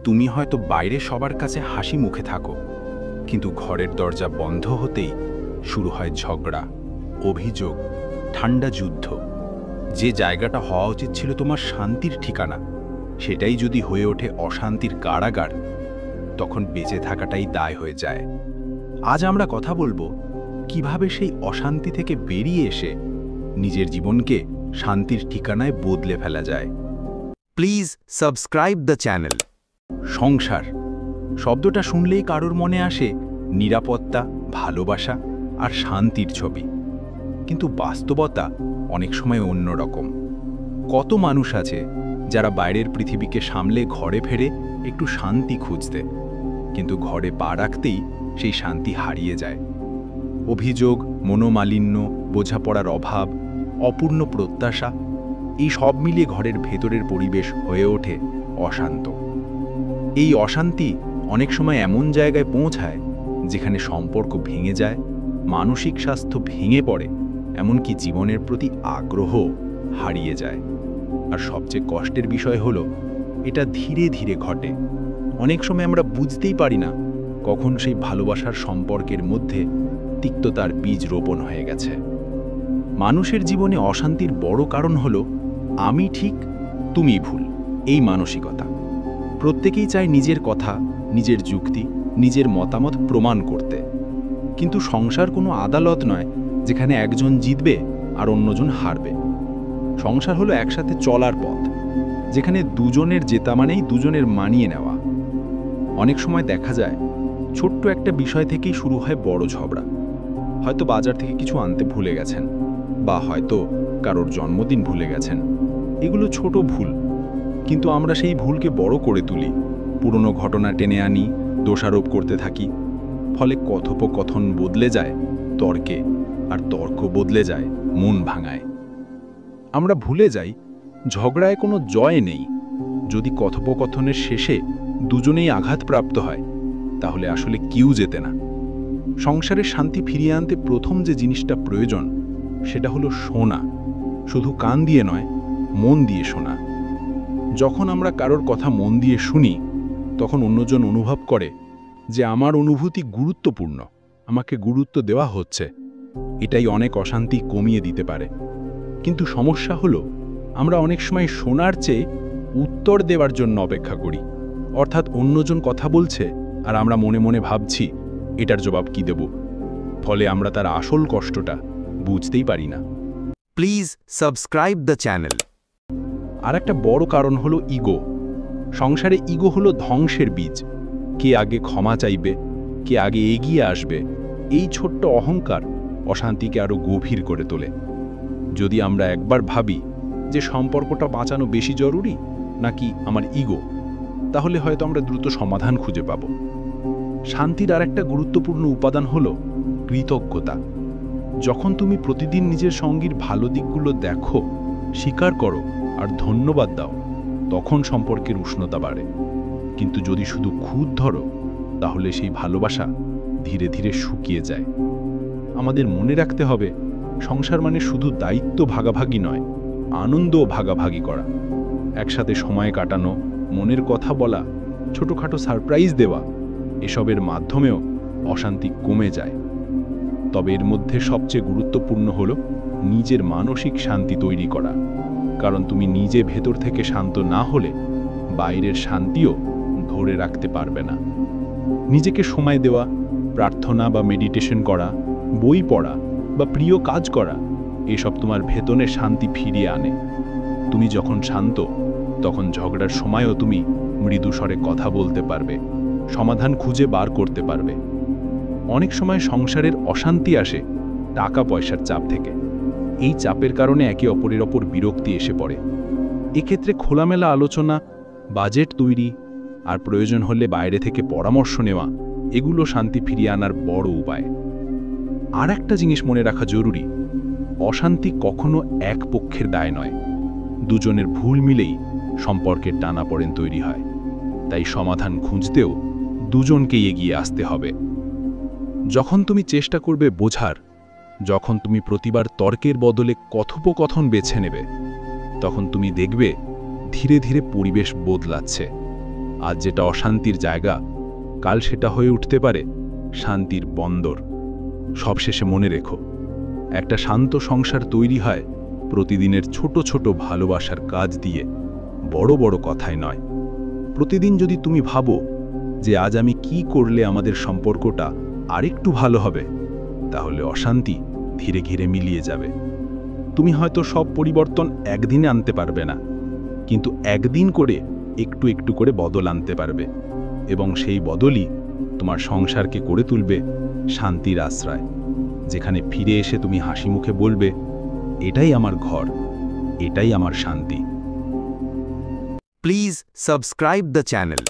তুমি হয়তো বাইরে সবার কাছে হাসি মুখে থাকো, কিন্তু ঘরের দরজা বন্ধ হতেই শুরু হয় ঝগড়া, অভিযোগ, ঠান্ডা যুদ্ধ। যে জায়গাটা হওয়া উচিত ছিল তোমার শান্তির ঠিকানা, সেটাই যদি হয়ে ওঠে অশান্তির কারাগার, তখন বেঁচে থাকাটাই দায় হয়ে যায়। আজ আমরা কথা বলবো কিভাবে সেই অশান্তি থেকে বেরিয়ে এসে নিজের জীবনকে শান্তির ঠিকানায় বদলে ফেলা যায়। Please subscribe the channel. সংসার শব্দটা শুনলেই কারোর মনে আসে নিরাপত্তা, ভালোবাসা আর শান্তির ছবি, কিন্তু বাস্তবতা অনেক সময় অন্যরকম। কত মানুষ আছে যারা বাইরের পৃথিবীকে সামলে ঘরে ফেরে একটু শান্তি খুঁজতে, কিন্তু ঘরে পা রাখতেই সেই শান্তি হারিয়ে যায়। অভিযোগ, মনোমালিন্য, বোঝাপড়ার অভাব, অপূর্ণ প্রত্যাশা, এই সব মিলিয়ে ঘরের ভেতরের পরিবেশ হয়ে ওঠে অশান্ত। এই অশান্তি অনেক সময় এমন জায়গায় পৌঁছায় যেখানে সম্পর্ক ভেঙে যায়, মানসিক স্বাস্থ্য ভেঙে পড়ে, এমনকি জীবনের প্রতি আগ্রহ হারিয়ে যায়। আর সবচেয়ে কষ্টের বিষয় হলো এটা ধীরে ধীরে ঘটে। অনেক সময় আমরা বুঝতেই পারি না কখন সেই ভালোবাসার সম্পর্কের মধ্যে তিক্ততার বীজ রোপণ হয়ে গেছে। মানুষের জীবনে অশান্তির বড় কারণ হলো আমি ঠিক, তুমি ভুল, এই মানসিকতা। প্রত্যেকেই চায় নিজের কথা, নিজের যুক্তি, নিজের মতামত প্রমাণ করতে। কিন্তু সংসার কোনো আদালত নয় যেখানে একজন জিতবে আর অন্যজন হারবে। সংসার হলো একসাথে চলার পথ, যেখানে দুজনের জেতা মানেই দুজনের মানিয়ে নেওয়া। অনেক সময় দেখা যায় ছোট্ট একটা বিষয় থেকেই শুরু হয় বড় ঝগড়া। হয়তো বাজার থেকে কিছু আনতে ভুলে গেছেন, বা হয়তো কারোর জন্মদিন ভুলে গেছেন। এগুলো ছোট ভুল, কিন্তু আমরা সেই ভুলকে বড় করে তুলি, পুরনো ঘটনা টেনে আনি, দোষারোপ করতে থাকি। ফলে কথোপকথন বদলে যায় তর্কে, আর তর্ক বদলে যায় মন ভাঙায়। আমরা ভুলে যাই ঝগড়ায় কোনো জয় নেই। যদি কথোপকথনের শেষে দুজনেই আঘাতপ্রাপ্ত হয়, তাহলে আসলে কেউ জেতে না। সংসারের শান্তি ফিরিয়ে আনতে প্রথম যে জিনিসটা প্রয়োজন, সেটা হলো শোনা। শুধু কান দিয়ে নয়, মন দিয়ে শোনা। যখন আমরা কারোর কথা মন দিয়ে শুনি, তখন অন্যজন অনুভব করে যে আমার অনুভূতি গুরুত্বপূর্ণ, আমাকে গুরুত্ব দেওয়া হচ্ছে। এটাই অনেক অশান্তি কমিয়ে দিতে পারে। কিন্তু সমস্যা হলো আমরা অনেক সময় শোনার চেয়ে উত্তর দেওয়ার জন্য অপেক্ষা করি। অর্থাৎ অন্যজন কথা বলছে আর আমরা মনে মনে ভাবছি এটার জবাব কি দেব। ফলে আমরা তার আসল কষ্টটা বুঝতেই পারি না। Please subscribe the channel. আর একটা বড় কারণ হলো ইগো। সংসারে ইগো হলো ধ্বংসের বীজ। কে আগে ক্ষমা চাইবে, কে আগে এগিয়ে আসবে, এই ছোট্ট অহংকার অশান্তিকে আরো গভীর করে তোলে। যদি আমরা একবার ভাবি যে সম্পর্কটা বাঁচানো বেশি জরুরি নাকি আমার ইগো, তাহলে হয়তো আমরা দ্রুত সমাধান খুঁজে পাব। শান্তির আর একটা গুরুত্বপূর্ণ উপাদান হলো কৃতজ্ঞতা। যখন তুমি প্রতিদিন নিজের সঙ্গীর ভালো দিকগুলো দেখো, স্বীকার করো আর ধন্যবাদ দাও, তখন সম্পর্কের উষ্ণতা বাড়ে। কিন্তু যদি শুধু খুঁত ধরো, তাহলে সেই ভালোবাসা ধীরে ধীরে শুকিয়ে যায়। আমাদের মনে রাখতে হবে সংসার মানে শুধু দায়িত্ব ভাগাভাগি নয়, আনন্দও ভাগাভাগি করা। একসাথে সময় কাটানো, মনের কথা বলা, ছোটখাটো সারপ্রাইজ দেওয়া, এসবের মাধ্যমেও অশান্তি কমে যায়। তবে এর মধ্যে সবচেয়ে গুরুত্বপূর্ণ হলো নিজের মানসিক শান্তি তৈরি করা। কারণ তুমি নিজে ভেতর থেকে শান্ত না হলে বাইরের শান্তিও ধরে রাখতে পারবে না। নিজেকে সময় দেওয়া, প্রার্থনা বা মেডিটেশন করা, বই পড়া বা প্রিয় কাজ করা, এসব তোমার ভেতরের শান্তি ফিরিয়ে আনে। তুমি যখন শান্ত, তখন ঝগড়ার সময়ও তুমি মৃদু স্বরে কথা বলতে পারবে, সমাধান খুঁজে বার করতে পারবে। অনেক সময় সংসারের অশান্তি আসে টাকা পয়সার চাপ থেকে। এই চাপের কারণে একে অপরের ওপর বিরক্তি এসে পড়ে। এক্ষেত্রে খোলামেলা আলোচনা, বাজেট তৈরি আর প্রয়োজন হলে বাইরে থেকে পরামর্শ নেওয়া, এগুলো শান্তি ফিরিয়ে আনার বড় উপায়। আর একটা জিনিস মনে রাখা জরুরি, অশান্তি কখনো এক পক্ষের দায় নয়। দুজনের ভুল মিলেই সম্পর্কের টানাপোড়েন তৈরি হয়। তাই সমাধান খুঁজতেও দুজনকেই এগিয়ে আসতে হবে। যখন তুমি চেষ্টা করবে বোঝার, যখন তুমি প্রতিবার তর্কের বদলে কথোপকথন বেছে নেবে, তখন তুমি দেখবে ধীরে ধীরে পরিবেশ বদলাচ্ছে। আজ যেটা অশান্তির জায়গা কাল সেটা হয়ে উঠতে পারে শান্তির বন্দর। সবশেষে মনে রেখো, একটা শান্ত সংসার তৈরি হয় প্রতিদিনের ছোট ছোট ভালোবাসার কাজ দিয়ে, বড় বড় কথায় নয়। প্রতিদিন যদি তুমি ভাবো যে আজ আমি কি করলে আমাদের সম্পর্কটা আরেকটু ভালো হবে, তাহলে অশান্তি ধীরে ধীরে মিলিয়ে যাবে। তুমি হয়তো সব পরিবর্তন একদিনে আনতে পারবে না, কিন্তু একদিন করে একটু একটু করে বদল আনতে পারবে, এবং সেই বদলই তোমার সংসারকে করে তুলবে শান্তির আশ্রয়, যেখানে ফিরে এসে তুমি হাসি মুখে বলবে, এটাই আমার ঘর, এটাই আমার শান্তি। Please subscribe the channel.